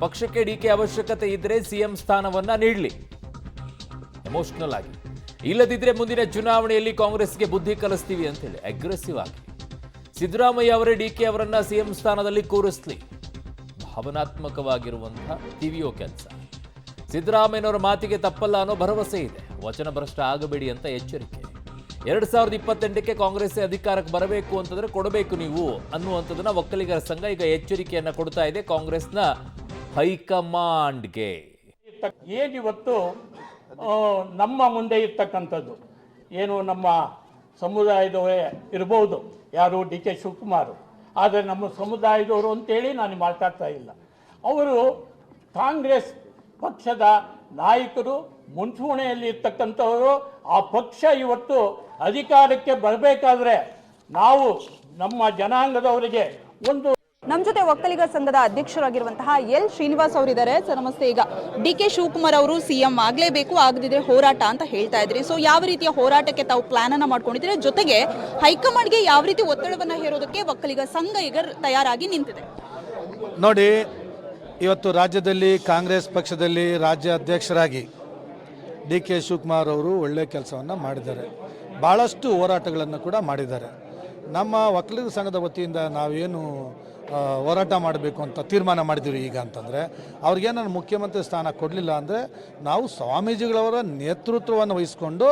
ಪಕ್ಷಕ್ಕೆ ಡಿಕೆ ಅವಶ್ಯಕತೆ ಇದ್ರೆ ಸಿಎಂ ಸ್ಥಾನವನ್ನ ನೀಡಲಿ ಎಮೋಷನಲ್ ಆಗಿ, ಇಲ್ಲದಿದ್ರೆ ಮುಂದಿನ ಚುನಾವಣೆಯಲ್ಲಿ ಕಾಂಗ್ರೆಸ್ಗೆ ಬುದ್ಧಿ ಕಲಿಸ್ತೀವಿ ಅಂತ ಹೇಳಿ ಅಗ್ರೆಸಿವ್ ಆಗಿ ಸಿದ್ದರಾಮಯ್ಯ ಅವರೇ ಡಿಕೆ ಅವರನ್ನ ಸಿಎಂ ಸ್ಥಾನದಲ್ಲಿ ಕೂರಿಸ್ಲಿ. ಭಾವನಾತ್ಮಕವಾಗಿರುವಂತಹ ಟಿವಿಯೋ ಕೆಲಸ. ಸಿದ್ದರಾಮಯ್ಯನವರ ಮಾತಿಗೆ ತಪ್ಪಲ್ಲ ಅನ್ನೋ ಭರವಸೆ ಇದೆ. ವಚನ ಭ್ರಷ್ಟ ಆಗಬೇಡಿ ಅಂತ ಎಚ್ಚರಿಕೆ. 2028ಕ್ಕೆ ಕಾಂಗ್ರೆಸ್ ಅಧಿಕಾರಕ್ಕೆ ಬರಬೇಕು ಅಂತಂದ್ರೆ ಕೊಡಬೇಕು ನೀವು ಅನ್ನುವಂಥದ್ದನ್ನ ಒಕ್ಕಲಿಗರ ಸಂಘ ಈಗ ಎಚ್ಚರಿಕೆಯನ್ನ ಕೊಡ್ತಾ ಇದೆ ಕಾಂಗ್ರೆಸ್ನ ಹೈಕಮಾಂಡ್ಗೆ. ಏನಿವತ್ತು ನಮ್ಮ ಮುಂದೆ ಇರ್ತಕ್ಕಂಥದ್ದು ಏನು ನಮ್ಮ ಸಮುದಾಯದವರೇ ಇರ್ಬೋದು, ಯಾರು ಡಿ ಕೆ ಶಿವಕುಮಾರ್, ಆದರೆ ನಮ್ಮ ಸಮುದಾಯದವರು ಅಂತೇಳಿ ನಾನು ಮಾತಾಡ್ತಾ ಇಲ್ಲ. ಅವರು ಕಾಂಗ್ರೆಸ್ ಪಕ್ಷದ ನಾಯಕರು, ಮುಂಚೂಣಿಯಲ್ಲಿ ಇರ್ತಕ್ಕಂಥವರು. ಆ ಪಕ್ಷ ಇವತ್ತು ಅಧಿಕಾರಕ್ಕೆ ಬರಬೇಕಾದ್ರೆ ನಾವು ನಮ್ಮ ಜನಾಂಗದವರಿಗೆ ಒಂದು ನಮ್ಮ ಜೊತೆ ಒಕ್ಕಲಿಗ ಸಂಘದ ಅಧ್ಯಕ್ಷರಾಗಿರುವಂತಹ ಎಲ್ ಶ್ರೀನಿವಾಸ್ ಅವರಿದ್ದಾರೆ. ಸರ್ ನಮಸ್ತೆ. ಈಗ ಡಿ ಕೆ ಶಿವಕುಮಾರ್ ಅವರು ಸಿಎಂ ಆಗಲೇಬೇಕು, ಆಗದಿದ್ರೆ ಹೋರಾಟ ಅಂತ ಹೇಳ್ತಾ ಇದ್ರಿ. ಸೊ ಯಾವ ರೀತಿಯ ಹೋರಾಟಕ್ಕೆ ತಾವು ಪ್ಲಾನ್ ಅನ್ನ ಮಾಡ್ಕೊಂಡಿದ್ರೆ, ಜೊತೆಗೆ ಹೈಕಮಾಂಡ್ಗೆ ಯಾವ ರೀತಿ ಒತ್ತಡವನ್ನ ಹೇರೋದಕ್ಕೆ ಒಕ್ಕಲಿಗ ಸಂಘ ಈಗ ತಯಾರಾಗಿ ನಿಂತಿದೆ? ನೋಡಿ, ಇವತ್ತು ರಾಜ್ಯದಲ್ಲಿ ಕಾಂಗ್ರೆಸ್ ಪಕ್ಷದಲ್ಲಿ ರಾಜ್ಯ ಅಧ್ಯಕ್ಷರಾಗಿ ಡಿ ಕೆ ಶಿವಕುಮಾರ್ ಅವರು ಒಳ್ಳೆಯ ಕೆಲಸವನ್ನು ಮಾಡಿದ್ದಾರೆ. ಭಾಳಷ್ಟು ಹೋರಾಟಗಳನ್ನು ಕೂಡ ಮಾಡಿದ್ದಾರೆ. ನಮ್ಮ ಒಕ್ಕಲಿಗ ಸಂಘದ ವತಿಯಿಂದ ನಾವೇನು ಹೋರಾಟ ಮಾಡಬೇಕು ಅಂತ ತೀರ್ಮಾನ ಮಾಡಿದ್ದೀವಿ ಈಗ ಅಂತಂದರೆ, ಅವ್ರಿಗೇನು ಮುಖ್ಯಮಂತ್ರಿ ಸ್ಥಾನ ಕೊಡಲಿಲ್ಲ ಅಂದರೆ ನಾವು ಸ್ವಾಮೀಜಿಗಳವರ ನೇತೃತ್ವವನ್ನು ವಹಿಸಿಕೊಂಡು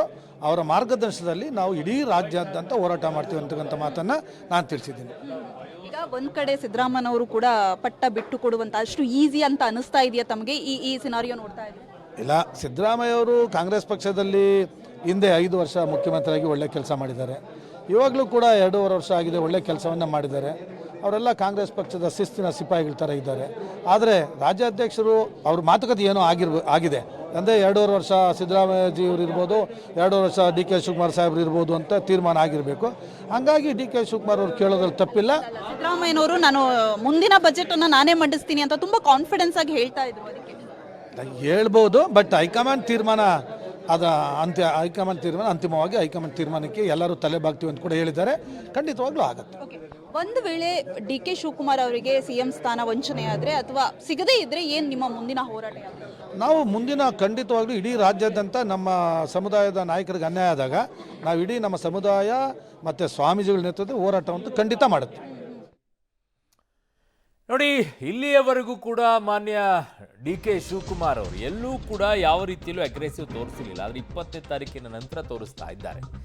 ಅವರ ಮಾರ್ಗದರ್ಶನದಲ್ಲಿ ನಾವು ಇಡೀ ರಾಜ್ಯಾದ್ಯಂತ ಹೋರಾಟ ಮಾಡ್ತೀವಿ ಅಂತಕ್ಕಂಥ ಮಾತನ್ನು ನಾನು ತಿಳಿಸಿದ್ದೀನಿ. ಈಗ ಒಂದ್ ಕಡೆ ಸಿದ್ದರಾಮಯ್ಯನವರು ಕೂಡ ಪಟ್ಟ ಬಿಟ್ಟು ಕೊಡುವಂತ ಅಷ್ಟು ಈಸಿ ಅಂತ ಅನಿಸ್ತಾ ಇದೆಯಾ ತಮಗೆ ಈ ಸಿನಾರಿಯೋ ನೋಡ್ತಾ ಇದ್ದೀವಿ? ಇಲ್ಲ, ಸಿದ್ದರಾಮಯ್ಯ ಅವರು ಕಾಂಗ್ರೆಸ್ ಪಕ್ಷದಲ್ಲಿ ಹಿಂದೆ 5 ವರ್ಷ ಮುಖ್ಯಮಂತ್ರಿಯಾಗಿ ಒಳ್ಳೆ ಕೆಲಸ ಮಾಡಿದ್ದಾರೆ. ಇವಾಗಲೂ ಕೂಡ 2.5 ವರ್ಷ ಆಗಿದೆ, ಒಳ್ಳೆ ಕೆಲಸವನ್ನು ಮಾಡಿದ್ದಾರೆ. ಅವರೆಲ್ಲ ಕಾಂಗ್ರೆಸ್ ಪಕ್ಷದ ಶಿಸ್ತಿನ ಸಿಪಾಯಿಗಳ ಥರ ಇದ್ದಾರೆ. ಆದರೆ ರಾಜ್ಯಾಧ್ಯಕ್ಷರು ಅವ್ರ ಮಾತುಕತೆ ಏನೋ ಆಗಿದೆ ಅಂದರೆ 2.5 ವರ್ಷ ಸಿದ್ದರಾಮಯ್ಯಜಿಯವರು ಇರ್ಬೋದು, 2.5 ವರ್ಷ ಡಿ ಕೆ ಶಿವಕುಮಾರ್ ಸಾಹೇಬ್ರು ಇರ್ಬೋದು ಅಂತ ತೀರ್ಮಾನ ಆಗಿರಬೇಕು. ಹಾಗಾಗಿ ಡಿ ಕೆ ಶಿವಕುಮಾರ್ ಅವರು ಕೇಳೋದ್ರಲ್ಲಿ ತಪ್ಪಿಲ್ಲ. ಸಿದ್ದರಾಮಯ್ಯನವರು ನಾನು ಮುಂದಿನ ಬಜೆಟ್ ಅನ್ನು ನಾನೇ ಮಂಡಿಸ್ತೀನಿ ಅಂತ ತುಂಬಾ ಕಾನ್ಫಿಡೆನ್ಸ್ ಆಗಿ ಹೇಳ್ತಾ ಇದ್ರು. ಅದಕ್ಕೆ ಹೇಳ್ಬೋದು, ಬಟ್ ಹೈಕಮಾಂಡ್ ತೀರ್ಮಾನ ಅಂತಿಮವಾಗಿ ಹೈಕಮಾಂಡ್ ತೀರ್ಮಾನಕ್ಕೆ ಎಲ್ಲರೂ ತಲೆ ಬಾಗ್ತೀವಿ ಅಂತ ಕೂಡ ಹೇಳಿದ್ದಾರೆ. ಖಂಡಿತವಾಗ್ಲೂ ಆಗುತ್ತೆ. ಒಂದು ವೇಳೆ ಡಿ ಕೆ ಶಿವಕುಮಾರ್ ಅವರಿಗೆ ಸಿಎಂ ಸ್ಥಾನ ವಂಚನೆ ಆದರೆ ಅಥವಾ ಸಿಗದೇ ಇದ್ರೆ ಏನು ನಿಮ್ಮ ಮುಂದಿನ ಹೋರಾಟ? ನಾವು ಮುಂದಿನ ಖಂಡಿತವಾಗ್ಲೂ ಇಡೀ ರಾಜ್ಯಾದ್ಯಂತ ನಮ್ಮ ಸಮುದಾಯದ ನಾಯಕರಿಗೆ ಅನ್ಯಾಯ ಆದಾಗ ನಾವು ಇಡೀ ನಮ್ಮ ಸಮುದಾಯ ಮತ್ತು ಸ್ವಾಮೀಜಿಗಳ ನೇತೃತ್ವದ ಹೋರಾಟವಂತೂ ಖಂಡಿತ ಮಾಡುತ್ತೆ. ನೋಡಿ, ಇಲ್ಲಿಯವರೆಗೂ ಕೂಡ ಮಾನ್ಯ ಡಿ ಕೆ ಶಿವಕುಮಾರ್ ಅವರು ಎಲ್ಲೂ ಕೂಡ ಯಾವ ರೀತಿಯಲ್ಲೂ ಅಗ್ರೆಸಿವ್ ತೋರಿಸಲಿಲ್ಲ. ಆದರೆ 20ನೇ ತಾರೀಕಿನ ನಂತರ ತೋರಿಸ್ತಾ ಇದ್ದಾರೆ.